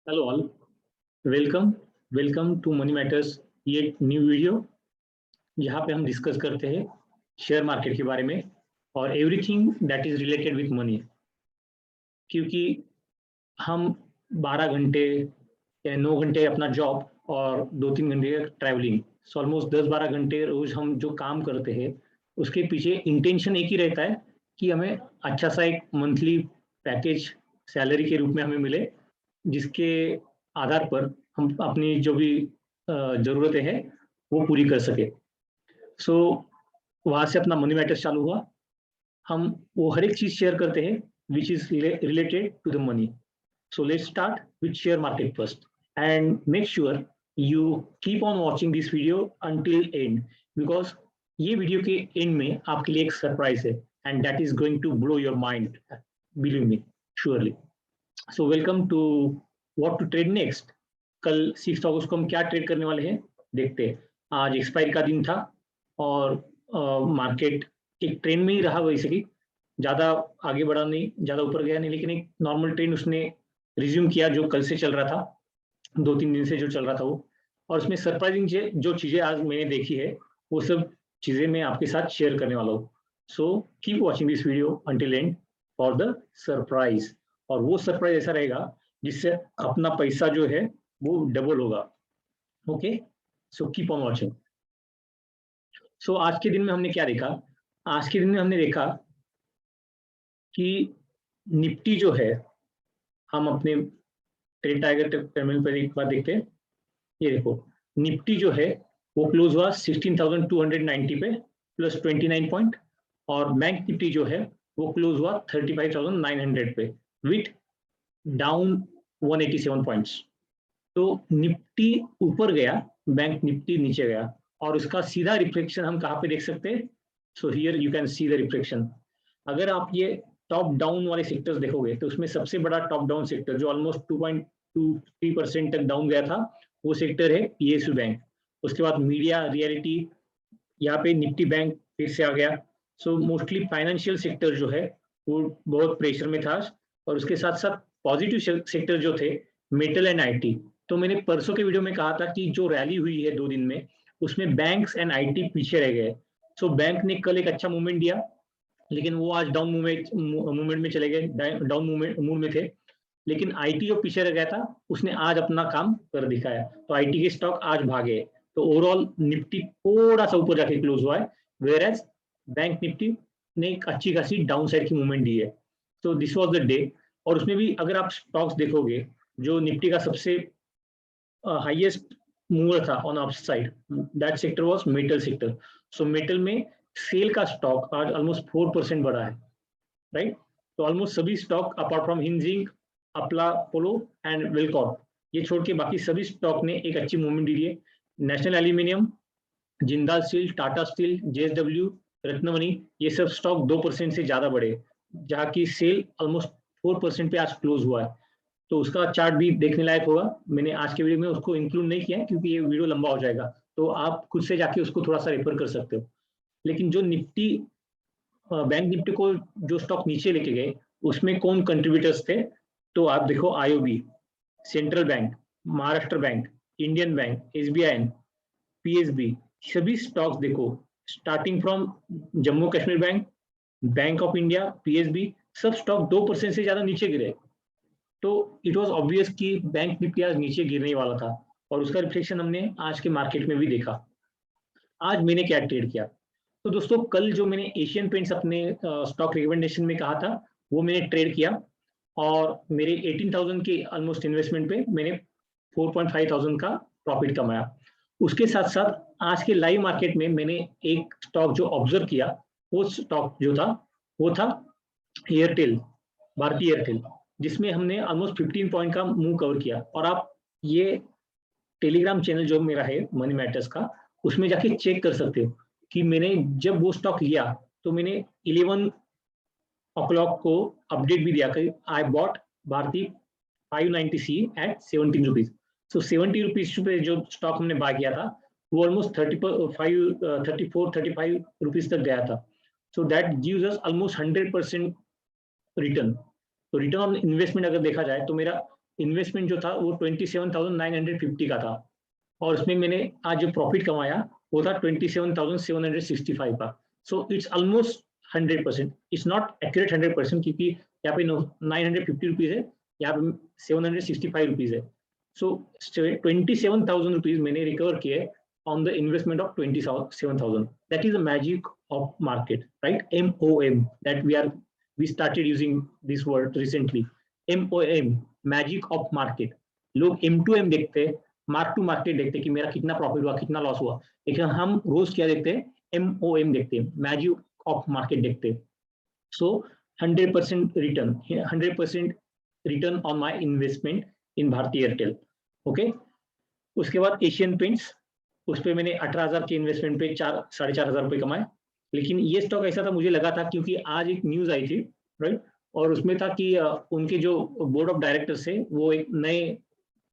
Hello all, welcome welcome to money matters. ये new video यहाँ पे हम डिस्कस करते हैं शेयर मार्केट के बारे में और everything that is related with money. क्योंकि हम 12 घंटे या 9 घंटे अपना जॉब और 2-3 घंटे ट्रैवलिंग, सो ऑलमोस्ट 10-12 घंटे रोज हम जो काम करते हैं उसके पीछे इंटेंशन एक ही रहता है कि हमें अच्छा सा एक मंथली पैकेज सैलरी के रूप में हमें मिले, जिसके आधार पर हम अपनी जो भी ज़रूरतें हैं वो पूरी कर सके। सो वहाँ से अपना मनी मैटर्स चालू हुआ। हम वो हर एक चीज़ शेयर करते हैं which is related to the money. So let's start with share market first and make sure you keep on watching this video until end, because ये वीडियो के एंड में आपके लिए एक सरप्राइज है and that is going to blow your mind, believe me, surely. So welcome to what to trade next. कल 6 अगस्त को हम क्या ट्रेड करने वाले हैं देखते हैं। आज एक्सपायरी का दिन था और मार्केट एक ट्रेंड में ही रहा, वैसे कि ज़्यादा आगे बढ़ा नहीं, ज़्यादा ऊपर गया नहीं, लेकिन एक नॉर्मल ट्रेंड उसने रिज्यूम किया जो कल से चल रहा था, 2-3 दिन से जो चल रहा था वो। और उसमें सरप्राइजिंग जो चीज़ें आज मैंने देखी है वो सब चीज़ें मैं आपके साथ शेयर करने वाला हूँ। So keep watching this video until and for the surprise. और वो सरप्राइज ऐसा रहेगा जिससे अपना पैसा जो है वो डबल होगा। Okay, so keep on watching. So आज के दिन में हमने क्या देखा? आज के दिन में हमने देखा कि निफ्टी जो है, हम अपने ट्रेड टाइगर टर्मिनल पर एक बार देखते हैं। ये देखो, निफ्टी जो है वो क्लोज हुआ 16,290 पे प्लस 29 पॉइंट, और बैंक निफ्टी जो है वो क्लोज हुआ 35,900 पे विथ डाउन 187 पॉइंट्स। तो निफ्टी ऊपर गया, बैंक निफ्टी नीचे गया, और उसका सीधा रिफ्लेक्शन हम कहाँ पे देख सकते हैं? So here you can see the reflection. अगर आप ये टॉप डाउन वाले सेक्टर्स देखोगे तो उसमें सबसे बड़ा टॉप डाउन सेक्टर जो ऑलमोस्ट 2.23% तक डाउन गया था वो सेक्टर है पीएसयू बैंक। उसके बाद मीडिया, रियलिटी, यहाँ पे निफ्टी बैंक फिर से आ गया। सो मोस्टली फाइनेंशियल सेक्टर जो है वो बहुत प्रेशर में था। और उसके साथ साथ पॉजिटिव सेक्टर जो थे मेटल एंड आईटी। तो मैंने परसों के वीडियो में कहा था कि जो रैली हुई है 2 दिन में उसमें बैंक्स एंड आईटी पीछे रह गए। सो बैंक ने कल एक अच्छा मूवमेंट दिया, लेकिन वो आज डाउन मूवमेंट में चले गए, डाउन मूवमेंट में थे। लेकिन आईटी जो पीछे रह गया था उसने आज अपना काम कर दिखाया, तो आईटी के स्टॉक आज भागे। तो ओवरऑल निफ्टी थोड़ा सा ऊपर जाके क्लोज हुआ है, वेयर एज बैंक निफ्टी ने एक अच्छी खासी डाउन साइड की मूवमेंट दी है। तो दिस वाज द डे। और उसमें भी अगर आप स्टॉक्स देखोगे, जो निफ्टी का सबसे हाईएस्ट मूवर था on up side, that sector was metal sector. So metal में सेल का स्टॉक आज ऑलमोस्ट 4% बढ़ा है, राइट? तो ऑलमोस्ट सभी स्टॉक अपार्ट फ्रॉम हिंजिंग, अपला पोलो एंड विलकॉट, ये छोड़ के बाकी सभी स्टॉक ने एक अच्छी मूवमेंट दी है। National aluminium, Jindal steel, Tata steel, JSW, Ratnamani, ये सब स्टॉक 2% से ज्यादा बढ़े, जहाँ की सेल ऑलमोस्ट 4% पे आज क्लोज हुआ है। तो उसका चार्ट भी देखने लायक होगा। मैंने आज के वीडियो में उसको इंक्लूड नहीं किया है क्योंकि ये वीडियो लंबा हो जाएगा, तो आप खुद से जाके उसको थोड़ा सा रेफर कर सकते हो। लेकिन जो निफ्टी, बैंक निफ्टी को जो स्टॉक नीचे लेके गए उसमें कौन कंट्रीब्यूटर्स थे? तो आप देखो, IOB, central bank, Maharashtra bank, Indian bank, SBI, PSB, सभी स्टॉक्स देखो, starting from Jammu Kashmir bank, bank of India, PSB, सब स्टॉक 2% से ज्यादा नीचे गिरे। तो इट वाज ऑब्वियस कि बैंक निफ्टी आज नीचे गिरने वाला था, और उसका रिफ्लेक्शन हमने आज के मार्केट में भी देखा। आज मैंने क्या ट्रेड किया? तो दोस्तों, कल जो मैंने एशियन पेंट्स अपने स्टॉक रिकमेंडेशन में कहा था वो मैंने ट्रेड किया, और मेरे 18,000 के ऑलमोस्ट इन्वेस्टमेंट पे मैंने 4,500 का प्रॉफिट कमाया। उसके साथ साथ आज के लाइव मार्केट में मैंने एक स्टॉक जो ऑब्जर्व किया, वो स्टॉक जो था वो था एयरटेल, भारतीय एयरटेल, जिसमें हमने ऑलमोस्ट 15 पॉइंट का मूव कवर किया। और आप ये टेलीग्राम चैनल जो मेरा है मनी मैटर्स का, उसमें जाके चेक कर सकते हो कि मैंने जब वो स्टॉक लिया तो मैंने 11 o'clock को अपडेट भी दिया कि I bought Bharti 590 C at 17 rupees. So 70 rupees पे जो स्टॉक हमने बाय किया था वो ऑलमोस्ट 34-35 रुपीज तक गया था। So that gives us almost 100% return. तो रिटर्न ऑन इन्वेस्टमेंट अगर देखा जाए तो मेरा इन्वेस्टमेंट जो था वो 27,950 का था, और उसमें मैंने आज जो प्रॉफिट कमाया वो था 27,765 का। So it's almost 100%। It's not accurate 100%, क्योंकि यहाँ पे 950 रुपीज है, यहाँ पे 765 रुपीज है। सो 27,000 रुपीज मैंने रिकवर किए on the investment of 27,000. That is the magic of market, right? MOM, that we started using this word recently. MOM, magic of market. लोग M2M देखते हैं, मार्क टू मार्केट देखते हैं कि मेरा कितना प्रॉफिट हुआ, कितना लॉस हुआ, लेकिन हम रोज क्या देखते हैं? MOM देखते हैं, मैजिक ऑफ मार्केट देखते हैं। So 100% return, 100% return on my investment in Bharti Airtel. Okay, उसके बाद एशियन पेंट्स, उस पर मैंने 18,000 के इन्वेस्टमेंट पे 4,500 रुपए कमाए। लेकिन ये स्टॉक ऐसा था, मुझे लगा था, क्योंकि आज एक न्यूज आई थी, राइट, और उसमें था कि उनके जो बोर्ड ऑफ डायरेक्टर्स है वो एक नए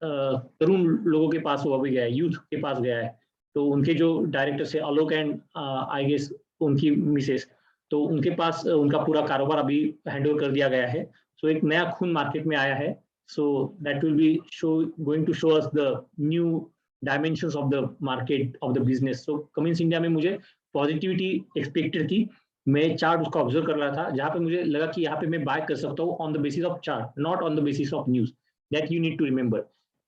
तरुण लोगों के पास वो अभी गया है, यूथ के पास गया है। तो उनके जो डायरेक्टर्स है आलोक एंड आई गेस उनकी मिसेस, तो उनके पास उनका पूरा कारोबार अभी हैंडओवर कर दिया गया है। सो एक नया खून मार्केट में आया है। So that will be going to show us the new dimensions of the market of the business. So Cummins India में मुझे पॉजिटिविटी एक्सपेक्टेड थी। मैं चार्ट उसको ऑब्जर्व कर रहा था, जहां पे मुझे लगा कि यहाँ पे मैं बाय कर सकता हूँ on the basis of chart, not on the basis of news. That you need to remember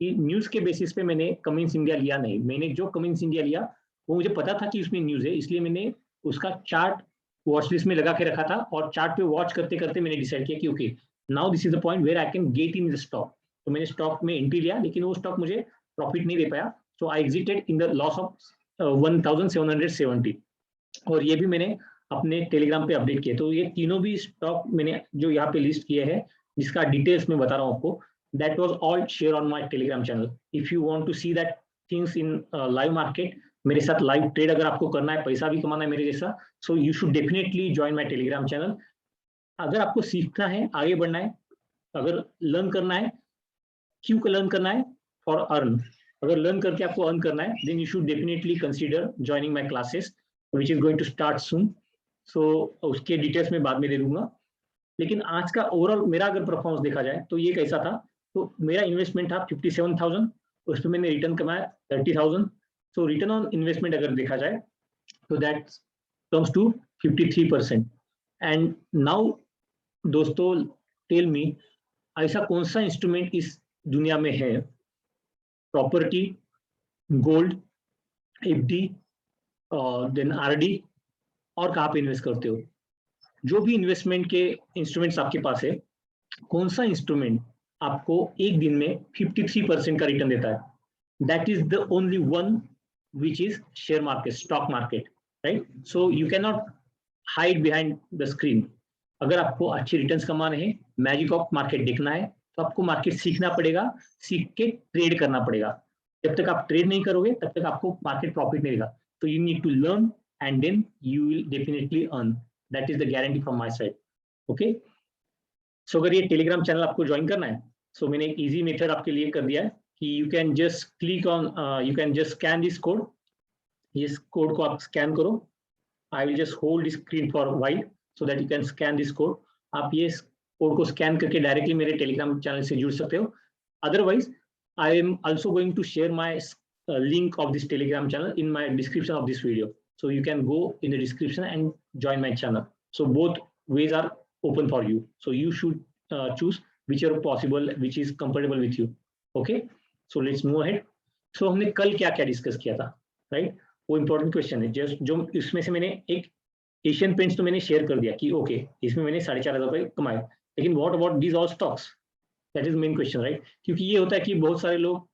कि न्यूज के बेसिस पे मैंने कमिंस इंडिया लिया नहीं। मैंने जो कमिंस इंडिया लिया वो मुझे पता था कि उसमें न्यूज है, इसलिए मैंने उसका चार्ट वॉच लिस्ट में लगा के रखा था, और चार्ट पे वॉच करते करते मैंने डिसाइड किया कि okay, now this is the point where I can get in the stock. तो मैंने स्टॉक में एंट्री लिया, लेकिन वो स्टॉक मुझे प्रॉफिट नहीं दे पाया। So I exited in the loss of 1,770। और ये भी मैंने अपने टेलीग्राम पे अपडेट किए। तो ये तीनों भी स्टॉक मैंने जो यहाँ पे लिस्ट किए हैं, जिसका डिटेल्स में बता रहा हूँ आपको, that was all share on my Telegram channel. If you want to see that things in live market, मेरे साथ लाइव ट्रेड अगर आपको करना है, पैसा भी कमाना है मेरे जैसा, so you should definitely join my Telegram channel. अगर आपको सीखना है, आगे बढ़ना है, अगर लर्न करना है, क्यों लर्न करना है? For earn. अगर लर्न करके आपको अर्न करना है, then you should definitely consider joining my classes which is going to start soon. So उसके डिटेल्स में बाद में दे दूंगा। लेकिन आज का ओवरऑल मेरा अगर परफॉर्मेंस देखा जाए तो ये कैसा था? तो मेरा इन्वेस्टमेंट था 57,000, उस पर मैंने रिटर्न कमाया 30,000। सो रिटर्न ऑन इन्वेस्टमेंट अगर देखा जाए तो that comes to 53%। And now दोस्तों, टेल मी, ऐसा कौन सा इंस्ट्रूमेंट इस दुनिया में है, property, gold, FD, then RD, और कहाँ पे इन्वेस्ट करते हो? जो भी इन्वेस्टमेंट के इंस्ट्रूमेंट्स आपके पास है, कौन सा इंस्ट्रूमेंट आपको एक दिन में 53% का रिटर्न देता है? That is the only one which is share market, stock market, right? So you can not hide behind the screen. अगर आपको अच्छे रिटर्न्स कमाने हैं, मैजिक ऑफ मार्केट देखना है, तो आपको मार्केट सीखना पड़ेगा, सीख के ट्रेड करना पड़ेगा। जब तक आप ट्रेड नहीं करोगे तब तक आपको मार्केट प्रॉफिट नहीं देगा। तो you need to learn and then you will definitely earn. That is the guarantee from my side. Okay, so अगर ये टेलीग्राम चैनल आपको ज्वाइन करना है, सो मैंने एक इजी मेथड आपके लिए कर दिया है कि you can just click on, you can just scan this code. इस कोड को आप स्कैन करो। I will just hold screen for while so that you can scan this code. आप ये कोड को स्कैन करके डायरेक्टली मेरे टेलीग्राम चैनल से जुड़ सकते हो। Otherwise I am also going to share my link of this telegram channel in my description of this video, so you can go in the description and join my channel. So both ways are open for you, so you should choose whichever possible, which is comfortable with you. Okay, so let's move ahead. So हमने कल क्या क्या discuss किया था, right? वो important question है। Just जो इसमें से मैंने एक एशियन पेंट्स तो मैंने शेयर कर दिया कि ओके, इसमें मैंने 4,500 रुपए कमाए, लेकिन what about these all stocks? That is main question, right? क्योंकि ये होता है कि बहुत सारे लोग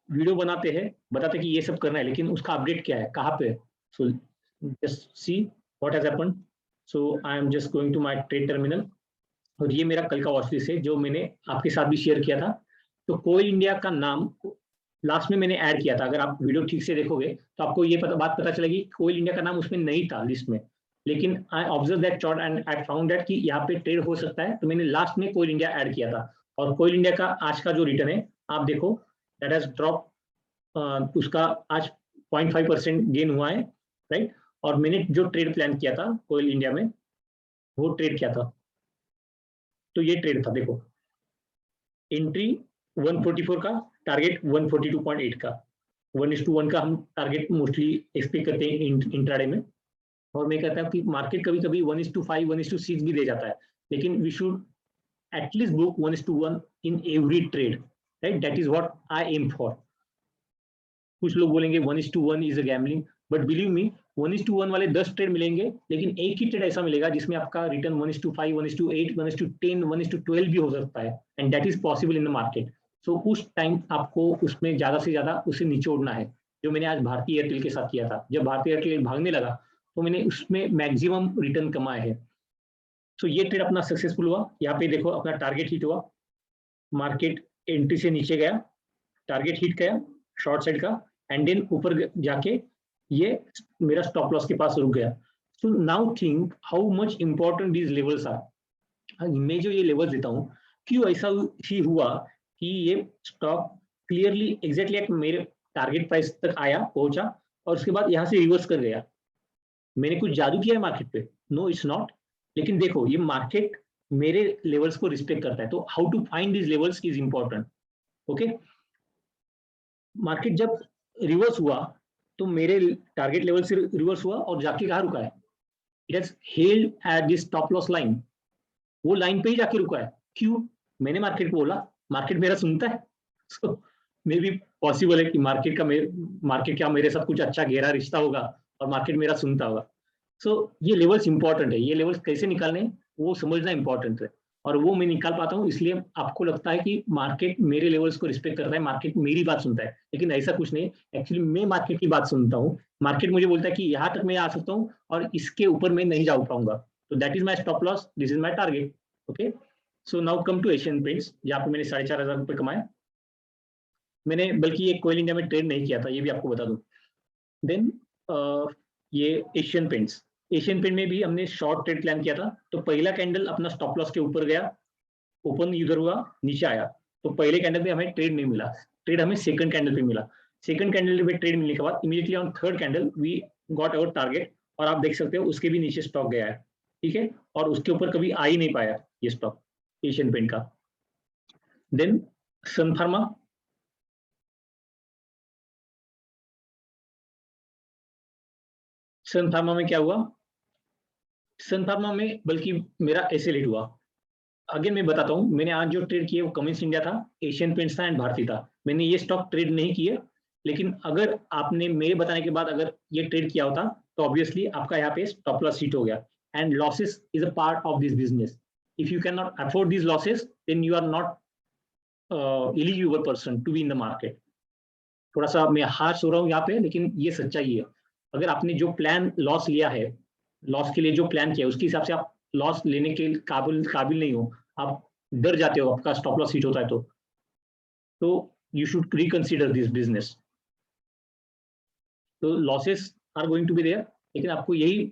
वीडियो बनाते हैं, बताते हैं कि ये सब करना है, लेकिन उसका अपडेट क्या है, कहाँ पे? So just see what has happened. So I am just going to my trade terminal, और ये मेरा कल का वॉच लिस्ट है जो मैंने आपके साथ भी शेयर किया था। तो कोयल इंडिया का नाम लास्ट में मैंने ऐड किया था। अगर आप वीडियो ठीक से देखोगे तो आपको ये बात पता चलेगी, कोयल इंडिया का नाम उसमें नहीं था लिस्ट में, लेकिन I observe that chart and I found that कि यहाँ पे ट्रेड हो सकता है, तो मैंने लास्ट में कोयल इंडिया ऐड किया था। और कोयल इंडिया का आज का जो रिटर्न है आप देखो, दैट हैज ड्रॉप, उसका आज 0.5% गेन हुआ है, राइट? और मैंने जो ट्रेड प्लान किया था कोयल इंडिया में, वो ट्रेड किया था, तो ये ट्रेड था, देखो, एंट्री 144 का टारगेट 142.8 का, 1:1 का हम टारगेट मोस्टली एक्सपेक्ट करते हैं इंट्राडे में। और मैं कहता हूँ कि मार्केट कभी कभी 1:5 1:6 भी दे जाता है, लेकिन we should at least book 1:1 in every trade, right? That is what I am for. कुछ लोग बोलेंगे 1:1 is a gambling, but believe me 1:1 वाले 10 ट्रेड मिलेंगे, लेकिन एक ही ट्रेड ऐसा मिलेगा जिसमें आपका रिटर्न 1:5 1:8 1:10 1:12 भी हो सकता है, and that is possible in the market. So उस टाइम आपको उसमें ज्यादा से ज्यादा उसे निचोड़ना है, जो मैंने आज भारतीय एयरटेल के साथ किया था। जब भारतीय एयरटेल भागने लगा तो मैंने उसमें मैक्सिमम रिटर्न कमाए हैं। सो ये ट्रेड अपना सक्सेसफुल हुआ। यहाँ पे देखो अपना टारगेट हिट हुआ, मार्केट एंट्री से नीचे गया, टारगेट हिट गया शॉर्ट साइड का, एंड देन ऊपर जाके ये मेरा स्टॉप लॉस के पास रुक गया। So now think how much important these levels are. मैं जो ये लेवल्स देता हूँ, क्यों ऐसा ही हुआ कि ये स्टॉक क्लियरली एग्जैक्टली एक मेरे टारगेट प्राइस तक आया, पहुंचा, और उसके बाद यहाँ से रिवर्स कर गया। मैंने कुछ जादू किया है मार्केट पे? No, it's not. लेकिन देखो ये मार्केट मेरे लेवल्स को रिस्पेक्ट करता है, तो how to find this levels is important. Okay, market जब रिवर्स हुआ तो मेरे टारगेट लेवल से रिवर्स हुआ और जाके कहाँ रुका है? It has held at this stop loss line. वो लाइन पे ही जाके रुका है। क्यों? मैंने मार्केट को बोला, मार्केट मेरा सुनता है। सो मे बी पॉसिबल है कि मार्केट क्या मेरे साथ कुछ अच्छा गहरा रिश्ता होगा और मार्केट मेरा सुनता होगा। सो ये लेवल्स इंपॉर्टेंट है, ये लेवल्स कैसे निकालने वो समझना इंपॉर्टेंट है, और वो मैं निकाल पाता हूँ। इसलिए आपको लगता है कि मार्केट मेरे लेवल्स को रिस्पेक्ट करता है, मार्केट मेरी बात सुनता है, लेकिन ऐसा कुछ नहीं। एक्चुअली मैं मार्केट की बात सुनता हूँ। मार्केट मुझे बोलता है कि यहाँ तक मैं आ सकता हूँ और इसके ऊपर मैं नहीं जा पाऊंगा, तो that is my stop loss, this is my target. Okay, so now come to Asian paints, जहाँ पे मैंने 4,500 रुपये कमाए। मैंने बल्कि ये कोयल इंडिया में ट्रेड नहीं किया था, ये भी आपको बता दूं। देन ये एशियन पेंट्स, एशियन पेंट में भी हमने शॉर्ट ट्रेड प्लान किया था। तो पहला कैंडल अपना स्टॉप लॉस के ऊपर गया, ओपन इधर हुआ, नीचे आया, तो पहले कैंडल पे हमें ट्रेड नहीं मिला, ट्रेड हमें सेकंड कैंडल पे मिला। सेकंड कैंडल पे ट्रेड मिलने के बाद immediately on third candle we got our target, और आप देख सकते हो उसके भी नीचे स्टॉक गया है, ठीक है, और उसके ऊपर कभी आ ही नहीं पाया ये स्टॉक एशियन पेंट का। देन सन फार्मा, सन फार्मा में क्या हुआ? सन फार्मा में बल्कि मेरा ऐसे लेट हुआ। अगेन मैं बताता हूँ, मैंने आज जो ट्रेड किए वो कमिंस इंडिया था, एशियन पेंट्स था एंड भारती था। मैंने ये स्टॉक ट्रेड नहीं किए, लेकिन अगर आपने मेरे बताने के बाद अगर ये ट्रेड किया होता तो ऑब्वियसली आपका यहाँ पे स्टॉप लॉस हिट हो गया, and losses is a part of this business. If you can not afford this losses then you are not eligible person to be in the market. थोड़ा सा मैं हार्श हो रहा हूँ यहाँ पे, लेकिन ये सच्चाई है। अगर आपने जो प्लान लॉस लिया है, लॉस के लिए जो प्लान किया है, उसके हिसाब से आप लॉस लेने के काबिल नहीं हो, आप डर जाते हो, आपका स्टॉप लॉस हिट होता है, तो you should reconsider this business. तो losses are going to be there, लेकिन आपको यही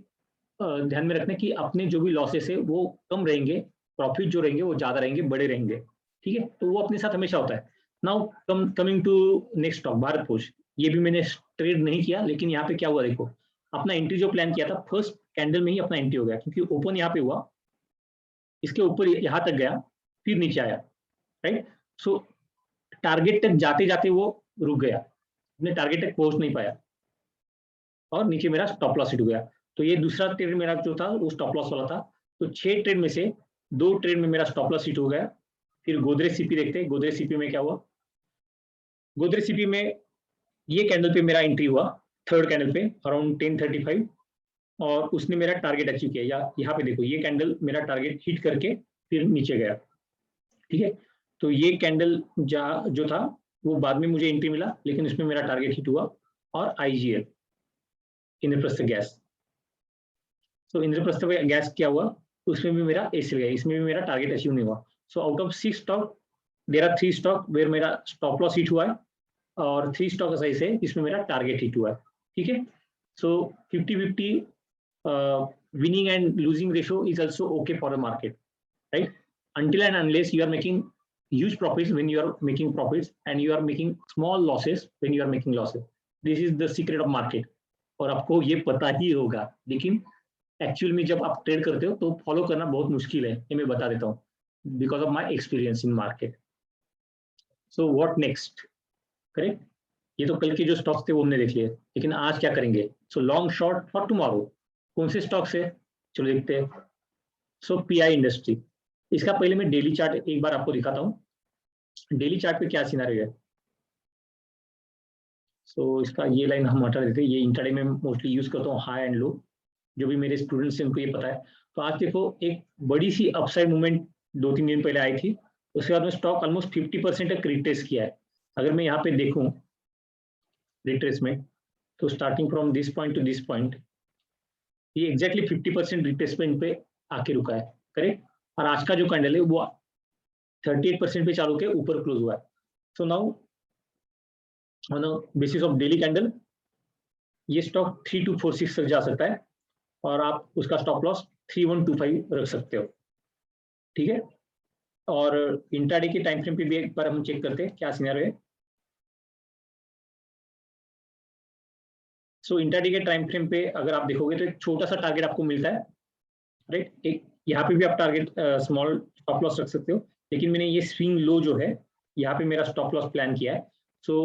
ध्यान में रखना है कि अपने जो भी लॉसेस है वो कम रहेंगे, प्रॉफिट जो रहेंगे वो ज्यादा रहेंगे, बड़े रहेंगे, ठीक है। तो वो अपने साथ हमेशा होता है। Now coming to next stock Bharat forge, ये भी मैंने ट्रेड नहीं किया, लेकिन यहाँ पे क्या हुआ देखो, अपना एंट्री जो प्लान किया था फर्स्ट कैंडल में ही अपना एंट्री हो गया, क्योंकि ओपन यहाँ पे हुआ, इसके ऊपर यहाँ तक गया, फिर नीचे आया, राइट। सो टारगेट तक जाते जाते वो रुक गया, अपने टारगेट तक पहुंच नहीं पाया, और नीचे मेरा स्टॉप लॉस हिट हो गया। तो ये दूसरा ट्रेड मेरा जो था वो स्टॉप लॉस वाला था। तो 6 ट्रेड में से 2 ट्रेड में मेरा स्टॉप लॉस हिट हो गया। फिर गोदरेज सीपी देखते हैं, गोदरेज सीपी में क्या हुआ। गोदरेज सीपी में ये कैंडल पे मेरा एंट्री हुआ, थर्ड कैंडल पे अराउंड 10:35, और उसने मेरा टारगेट अचीव किया। या यहाँ पे देखो ये कैंडल मेरा टारगेट हिट करके फिर नीचे गया, ठीक है। तो ये कैंडल जो था वो बाद में मुझे एंट्री मिला, लेकिन इसमें मेरा टारगेट हिट हुआ। और आईजीएल, इंद्रप्रस्थ गैस, तो इंद्रप्रस्थ गैस क्या हुआ, उसमें भी मेरा एसिल गया, इसमें भी मेरा टारगेट अचीव नहीं हुआ। So out of 6 stock there are 3 stock where मेरा स्टॉप लॉस हिट हुआ है, और 3 स्टॉक ऐसे है जिसमें मेरा टारगेट हिट हुआ है, ठीक है। सो 50-50 winning and losing ratio is also okay for the market, right? Until and unless you are making huge profits when you are making profits, and you are making small losses when you are making losses. This is the secret of market, और आपको ये पता ही होगा, लेकिन actual में जब आप trade करते हो तो फॉलो करना बहुत मुश्किल है, ये मैं बता देता हूँ, because of my experience in market. So what next, correct. ये तो कल के जो स्टॉक्स थे वो हमने देख लिए, लेकिन आज क्या करेंगे। So long short for tomorrow, कौन से स्टॉक्स है, चलो देखते हैं। सो पीआई इंडस्ट्री, इसका पहले मैं डेली चार्ट एक बार आपको दिखाता हूँ। डेली चार्ट पे क्या सिनेरियो है। सो इसका ये लाइन हम हटा देते हैं, ये इंट्राडे में मोस्टली यूज करता हूँ, हाई एंड लो, जो भी मेरे स्टूडेंट्स हैं उनको ये पता है। तो आज देखो एक बड़ी सी अपसाइड मूवमेंट 2-3 दिन पहले आई थी, उसके बाद में स्टॉक ऑलमोस्ट 50% तक रिट्रेस किया है। अगर मैं यहाँ पे देखूं रिट्रेसमेंट, तो starting from this point two this point, ये एग्जैक्टली 50% रिट्रेसमेंट पे आके रुका है, करेक्ट। और आज का जो कैंडल है वो 38% पे चालू के ऊपर क्लोज हुआ है। So now on basis of daily candle ये स्टॉक 3246 तक जा सकता है, और आप उसका स्टॉप लॉस 3125 रख सकते हो, ठीक है। और इंट्राडे के टाइम फ्रेम पे भी एक बार हम चेक करते हैं क्या सिनेरियो है। सो इंट्राडे के टाइम फ्रेम पे अगर आप देखोगे तो एक छोटा सा टारगेट आपको मिलता है, राइट। एक यहाँ पे भी आप टारगेट स्मॉल स्टॉप लॉस रख सकते हो, लेकिन मैंने ये स्विंग लो जो है यहाँ पे मेरा स्टॉप लॉस प्लान किया है। सो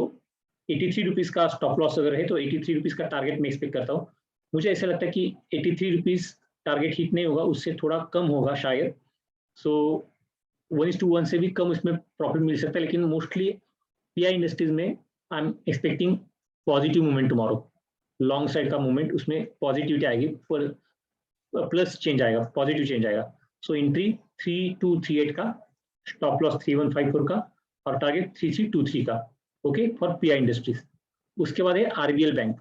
83 रुपीज का स्टॉप लॉस अगर है तो 83 रुपीज का टारगेट मैं एक्सपेक्ट करता हूँ। मुझे ऐसा लगता है कि 83 रुपीज टारगेट हिट नहीं होगा, उससे थोड़ा कम होगा शायद। सो 1:1 से भी कम उसमें प्रॉफिट मिल सकता है, लेकिन मोस्टली पीआई इंडस्ट्रीज में I am expecting positive movement tomorrow. Long side का मूवमेंट, उसमें पॉजिटिविटी आएगी, पर प्लस चेंज आएगा, पॉजिटिव चेंज आएगा। सो एंट्री 3238 का, स्टॉप लॉस 3154 का, और टारगेट 3323 का, ओके फॉर पीआई इंडस्ट्रीज। उसके बाद है आरबीएल बैंक।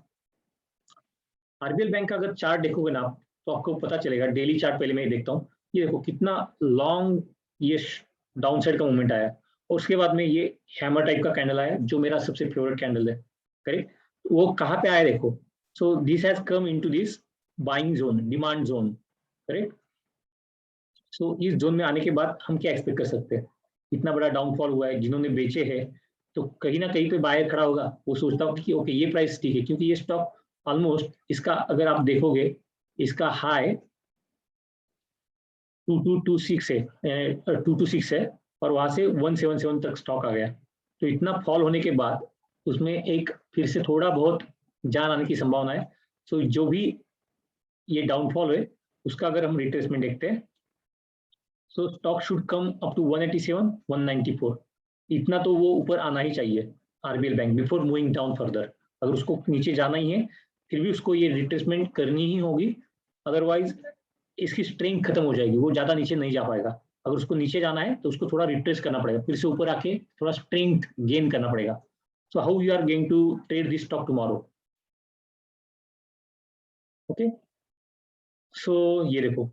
आरबीएल बैंक का अगर चार्ट देखोगे ना तो आपको पता चलेगा। डेली चार्ट पहले मैं देखता हूँ, ये देखो कितना लॉन्ग ये डाउन साइड का मूवमेंट आया, और उसके बाद में ये हैमर टाइप का कैंडल आया जो मेरा सबसे फेवरेट कैंडल है, करेक्ट। वो कहाँ पे आया देखो। So this has come into this buying zone, demand zone, correct. So इस जोन में आने के बाद हम क्या एक्सपेक्ट कर सकते हैं। इतना बड़ा डाउनफॉल हुआ है, जिन्होंने बेचे हैं तो कहीं ना कहीं पे बायर खड़ा होगा, वो सोचता हूँ कि ओके ये प्राइस ठीक है, क्योंकि ये स्टॉक ऑलमोस्ट, इसका अगर आप देखोगे इसका हाई 2226 है, 226 है, और वहां से 177 तक स्टॉक आ गया। तो इतना फॉल होने के बाद उसमें एक फिर से थोड़ा बहुत जान आने की संभावना है। सो जो भी ये डाउनफॉल है उसका अगर हम रिट्रेसमेंट देखते हैं, so stock should come up to 187, 194, इतना तो वो ऊपर आना ही चाहिए RBL bank before moving down further. अगर उसको नीचे जाना ही है फिर भी उसको ये रिट्रेसमेंट करनी ही होगी, अदरवाइज इसकी स्ट्रेंथ खत्म हो जाएगी, वो ज्यादा नीचे नहीं जा पाएगा। अगर उसको नीचे जाना है तो उसको थोड़ा रिट्रेस करना पड़ेगा, फिर से ऊपर आके थोड़ा स्ट्रेंथ गेन करना पड़ेगा। So how you are going to trade this stock tomorrow, okay. So ये देखो,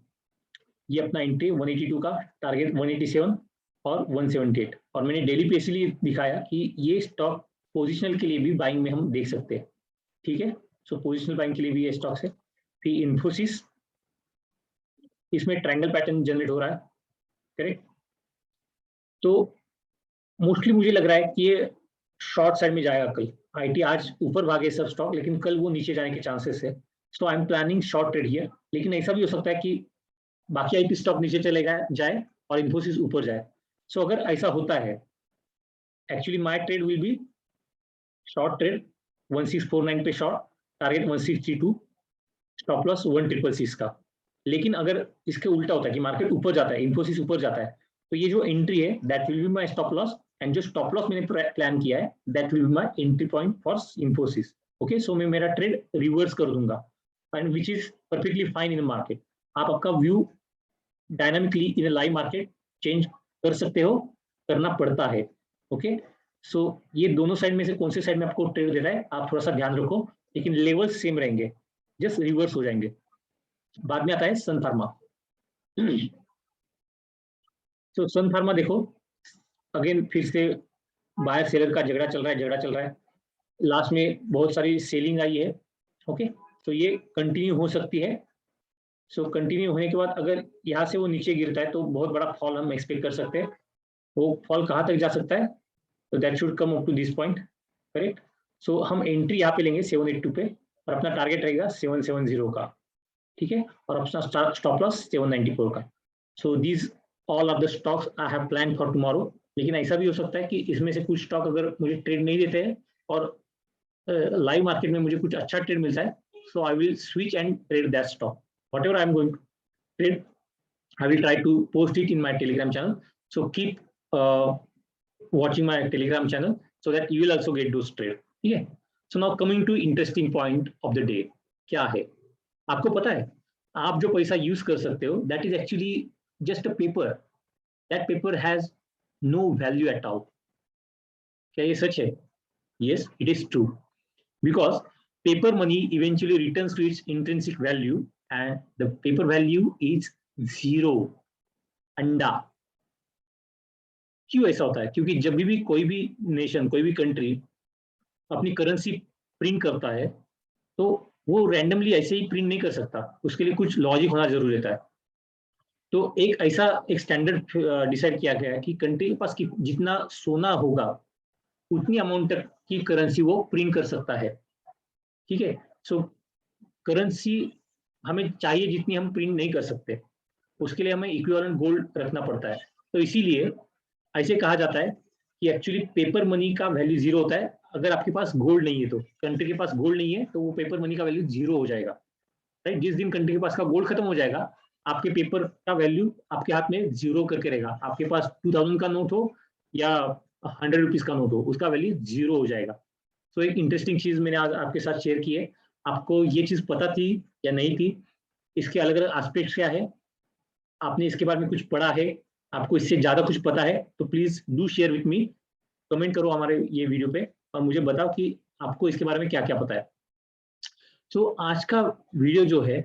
ये अपना एंट्री 182 का, टारगेट 187 और 178, और मैंने डेली पे इसलिए दिखाया कि ये स्टॉक पोजिशनल के लिए भी बाइंग में हम देख सकते हैं, ठीक है। सो पोजिशनल बाइंग के लिए भी ये स्टॉक्स है। फिर इन्फोसिस, इसमें ट्रायंगल पैटर्न जनरेट हो रहा है, करेक्ट। तो मोस्टली मुझे लग रहा है कि ये शॉर्ट साइड में जाएगा कल। आईटी आज ऊपर भागे सब स्टॉक, लेकिन कल वो नीचे जाने के चांसेस है। So I am planning short trade here, लेकिन ऐसा भी हो सकता है कि बाकी आईटी स्टॉक नीचे चलेगा जाए और इन्फोसिस ऊपर जाए। सो अगर ऐसा होता है, actually my trade will be short trade 1649 पे शॉर्ट, टारगेट 1632, स्टॉप लॉस 1666 का। लेकिन अगर इसके उल्टा होता है कि मार्केट ऊपर जाता है, इन्फोसिस ऊपर जाता है, तो ये जो एंट्री है that will be my stop loss, and जो स्टॉप लॉस मैंने प्लान किया है that will be my entry point for Infosys, okay. So मैं मेरा ट्रेड रिवर्स कर दूंगा, and which is perfectly fine in market. आप आपका view dynamically in live market change कर सकते हो, करना पड़ता है, ओके। सो ये दोनों साइड में से कौन से साइड में आपको ट्रेड दे रहा है आप थोड़ा सा ध्यान रखो, लेकिन लेवल सेम रहेंगे, जस्ट रिवर्स हो जाएंगे। बाद में आता है सन फार्मा। तो सन फार्मा देखो, अगेन फिर से बायर सेलर का झगड़ा चल रहा है, लास्ट में बहुत सारी सेलिंग आई है, ओके। तो ये कंटिन्यू हो सकती है। सो कंटिन्यू होने के बाद अगर यहाँ से वो नीचे गिरता है तो बहुत बड़ा फॉल हम एक्सपेक्ट कर सकते हैं। वो फॉल कहाँ तक जा सकता है, तो that should come up to this point, correct. So हम एंट्री यहाँ पे लेंगे 782 पे, और अपना टारगेट रहेगा 770 का, ठीक है, और अपना स्टॉप लॉस 794 का। So these all of the stocks I have planned for tomorrow. लेकिन ऐसा भी हो सकता है कि इसमें से कुछ स्टॉक अगर मुझे ट्रेड नहीं देते हैं और लाइव मार्केट में मुझे कुछ अच्छा ट्रेड मिलता है, so I will switch and trade that stock. Whatever I am going to trade, I will try to post it in my Telegram channel. So keep watching my Telegram channel so that you will also get those trade. ठीक है. So now coming to interesting point of the day. क्या है? आपको पता है आप जो पैसा यूज कर सकते हो that is actually just a paper. That paper has no value at all. क्या ये सच है? Yes, it is true. Because paper money eventually returns to its intrinsic value and the paper value is zero. अंडा. क्यों ऐसा होता है? क्योंकि जब भी कोई भी नेशन, कोई भी कंट्री अपनी करेंसी प्रिंट करता है तो वो रैंडमली ऐसे ही प्रिंट नहीं कर सकता, उसके लिए कुछ लॉजिक होना जरूरी रहता है. तो एक स्टैंडर्ड डिसाइड किया गया है कि कंट्री के पास जितना सोना होगा उतनी अमाउंट तक की करेंसी वो प्रिंट कर सकता है. ठीक है. सो करेंसी हमें चाहिए जितनी हम प्रिंट नहीं कर सकते, उसके लिए हमें इक्विवेलेंट गोल्ड रखना पड़ता है. तो इसीलिए ऐसे कहा जाता है कि एक्चुअली पेपर मनी का वैल्यू जीरो होता है अगर आपके पास गोल्ड नहीं है. तो कंट्री के पास गोल्ड नहीं है तो वो पेपर मनी का वैल्यू जीरो हो जाएगा. राइट. जिस दिन कंट्री के पास का गोल्ड खत्म हो जाएगा आपके पेपर का वैल्यू आपके हाथ में जीरो करके रहेगा. आपके पास 2000 का नोट हो या 100 रुपीज का नोट हो, उसका वैल्यू जीरो हो जाएगा. तो एक इंटरेस्टिंग चीज मैंने आज आपके साथ शेयर की है. आपको ये चीज पता थी या नहीं थी? इसके अलग अलग एस्पेक्ट क्या है? आपने इसके बारे में कुछ पढ़ा है? आपको इससे ज्यादा कुछ पता है तो please do share with me. Comment करो हमारे ये वीडियो पे और मुझे बताओ कि आपको इसके बारे में क्या क्या पता है. तो आज का वीडियो जो है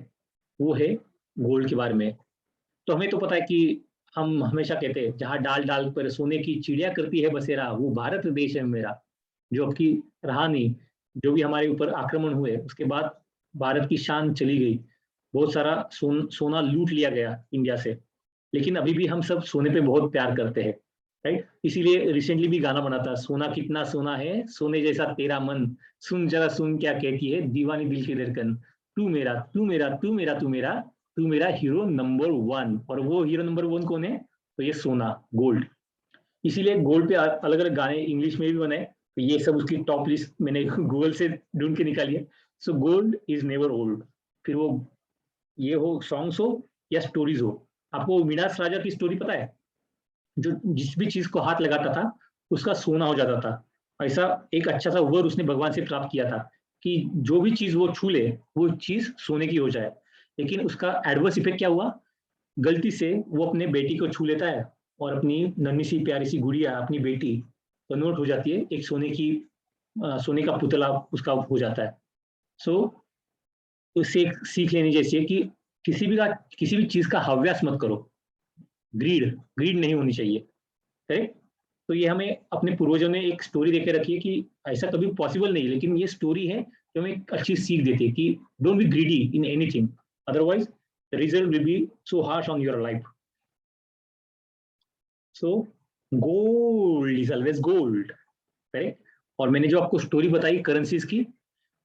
वो है गोल्ड के बारे में. तो हमें तो पता है कि हम हमेशा कहते हैं जहां डाल डाल पर सोने की चिड़िया करती है बसेरा, वो भारत देश है मेरा. जो अब की रहा नहीं, जो भी हमारे ऊपर आक्रमण हुए उसके बाद भारत की शान चली गई. बहुत सारा सोना लूट लिया गया इंडिया से, लेकिन अभी भी हम सब सोने पे बहुत प्यार करते हैं. राइट. इसीलिए रिसेंटली भी गाना बना था, सोना कितना सोना है सोने जैसा तेरा मन, सुन जरा सुन क्या कहती है दीवानी दिल की धड़कन, तू मेरा तू मेरा तू मेरा तू मेरा तू मेरा हीरो नंबर 1. और वो हीरो नंबर 1 कौन है? तो ये सोना, गोल्ड. इसीलिए गोल्ड पे अलग अलग गाने इंग्लिश में भी बने. तो ये सब उसकी टॉप लिस्ट मैंने गूगल से ढूंढ के निकाली है. So gold is never old. फिर वो ये हो सॉन्ग्स हो या स्टोरीज हो. आपको मिडास राजा की स्टोरी पता है? जो जिस भी चीज को हाथ लगाता था उसका सोना हो जाता था. ऐसा एक अच्छा सा वर उसने भगवान से प्राप्त किया था कि जो भी चीज वो छू ले वो चीज सोने की हो जाए. लेकिन उसका एडवर्स इफेक्ट क्या हुआ? गलती से वो अपने बेटी को छू लेता है और अपनी नन्ही सी प्यारी सी गुड़िया, अपनी बेटी कन्वर्ट हो जाती है एक सोने का पुतला उसका हो जाता है. सो उससे एक सीख लेनी जैसी है कि किसी भी चीज का हव्यास मत करो. ग्रीड नहीं होनी चाहिए. करेक्ट. तो ये हमें अपने पूर्वजों ने एक स्टोरी देके रखी है कि ऐसा कभी पॉसिबल नहीं, लेकिन ये स्टोरी है जो हमें एक अच्छी सीख देती है कि don't be greedy in anything, otherwise the result will be so harsh on your life. So gold is always gold. Correct. और मैंने जो आपको स्टोरी बताई करेंसीज की,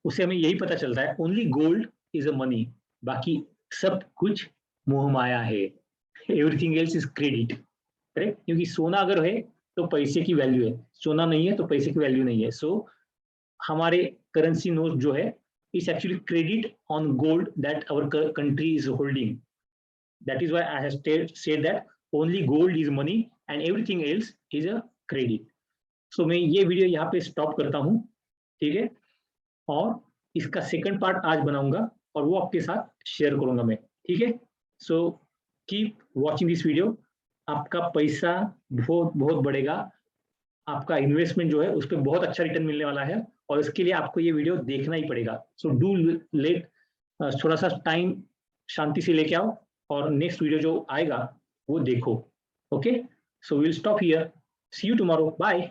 उससे हमें यही पता चलता है only gold is a money. बाकी सब कुछ मोह माया है. Everything else is credit. Correct. क्योंकि सोना अगर है तो पैसे की वैल्यू है, सोना नहीं है तो पैसे की वैल्यू नहीं है. सो हमारे करेंसी नोट जो है is actually credit on gold that our country is holding. That is why I have said that only gold is money and everything else is a credit. So मैं ये video यहाँ पे stop करता हूँ. ठीक है. और इसका सेकंड पार्ट आज बनाऊंगा और वो आपके साथ शेयर करूंगा मैं. ठीक है. So keep watching this video. आपका पैसा बहुत बहुत बढ़ेगा. आपका इन्वेस्टमेंट जो है उस पर बहुत अच्छा रिटर्न मिलने वाला है और इसके लिए आपको ये वीडियो देखना ही पड़ेगा. सो डू लेट थोड़ा सा टाइम शांति से लेके आओ और नेक्स्ट वीडियो जो आएगा वो देखो. Okay. So will stop here. See you tomorrow. Bye.